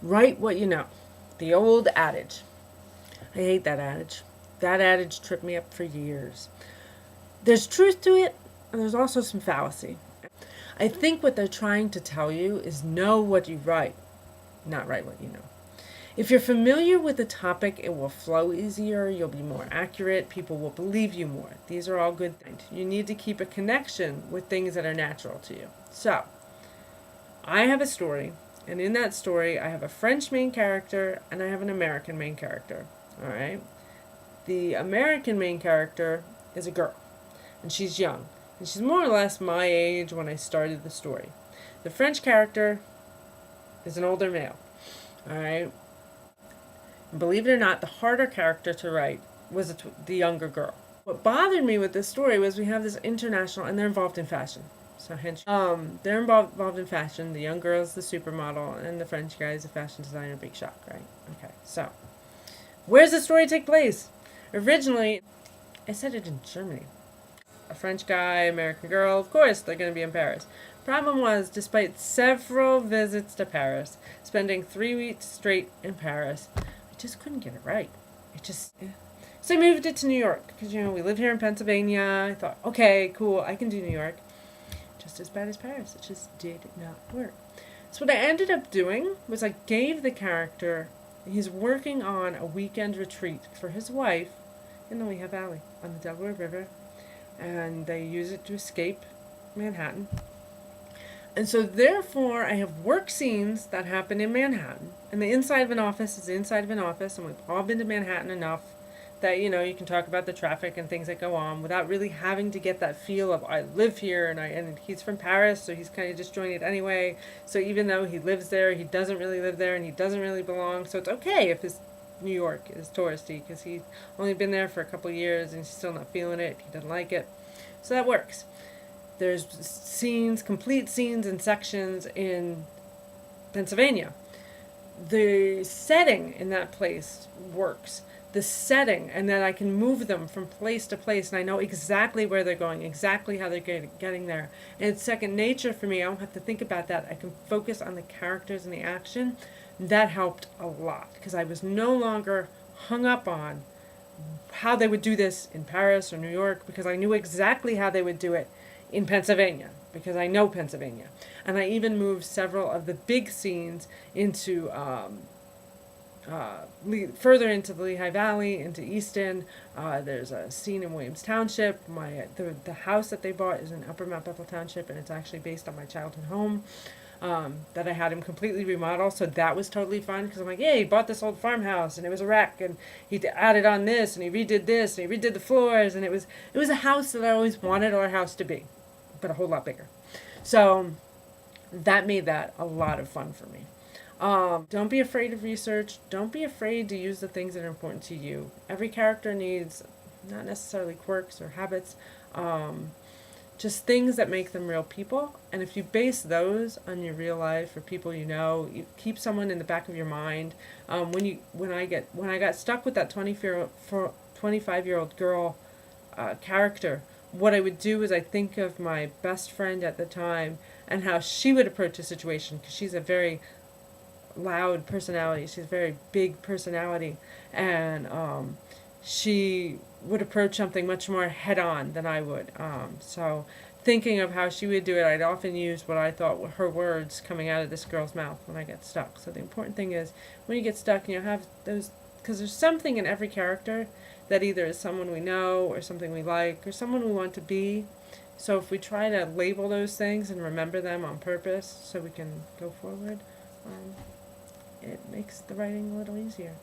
Write what you know. The old adage. I hate that adage. That adage tripped me up for years. There's truth to it, and there's also some fallacy. I think what they're trying to tell you is know what you write, not write what you know. If you're familiar with the topic, it will flow easier, you'll be more accurate, people will believe you more. These are all good things. You need to keep a connection with things that are natural to you. So, I have a story, and in that story, I have a French main character and I have an American main character. All right? The American main character is a girl, and she's young, and she's more or less my age when I started the story. The French character is an older male. All right? And believe it or not, the harder character to write was the younger girl. What bothered me with this story was we have this international, and they're involved in fashion. So hence, they're involved in fashion. The young girl is the supermodel, and the French guy is a fashion designer. Big shock, right? Okay, so where's the story take place? Originally, I set it in Germany. A French guy, American girl. Of course, they're going to be in Paris. Problem was, despite several visits to Paris, spending 3 weeks straight in Paris, I just couldn't get it right. It just. So I moved it to New York because we live here in Pennsylvania. I thought, okay, cool, I can do New York. Just as bad as Paris. It just did not work. So what I ended up doing was I gave the character, he's working on a weekend retreat for his wife in the Lehigh Valley on the Delaware River, and they use it to escape Manhattan. And so therefore I have work scenes that happen in Manhattan, and the inside of an office is the inside of an office, and we've all been to Manhattan enough that you can talk about the traffic and things that go on without really having to get that feel of I live here, and he's from Paris, so he's kind of disjointed anyway. So even though he lives there, he doesn't really live there, and he doesn't really belong. So it's okay if his New York is touristy because he's only been there for a couple of years and he's still not feeling it. He doesn't like it, so that works. There's scenes, complete scenes and sections in Pennsylvania. The setting in that place works. The setting, and then I can move them from place to place, and I know exactly where they're going, exactly how they're getting there. And it's second nature for me. I don't have to think about that. I can focus on the characters and the action. That helped a lot because I was no longer hung up on how they would do this in Paris or New York because I knew exactly how they would do it in Pennsylvania because I know Pennsylvania. And I even moved several of the big scenes into further into the Lehigh Valley, into Easton. There's a scene in Williams Township. The house that they bought is in Upper Mount Bethel Township, and it's actually based on my childhood home that I had him completely remodel. So that was totally fun because I'm like, yeah, he bought this old farmhouse, and it was a wreck, and he added on this, and he redid this, and he redid the floors, and it was a house that I always wanted our house to be, but a whole lot bigger. So that made that a lot of fun for me. Don't be afraid of research. Don't be afraid to use the things that are important to you. Every character needs not necessarily quirks or habits, just things that make them real people. And if you base those on your real life or people you keep someone in the back of your mind. When I got stuck with that 25-year-old girl character, what I would do is I think of my best friend at the time and how she would approach a situation because she's a very loud personality. She's a very big personality, and she would approach something much more head on than I would. So thinking of how she would do it, I'd often use what I thought were her words coming out of this girl's mouth when I get stuck. So the important thing is when you get stuck, have those, because there's something in every character that either is someone we know or something we like or someone we want to be. So if we try to label those things and remember them on purpose so we can go forward, it makes the writing a little easier.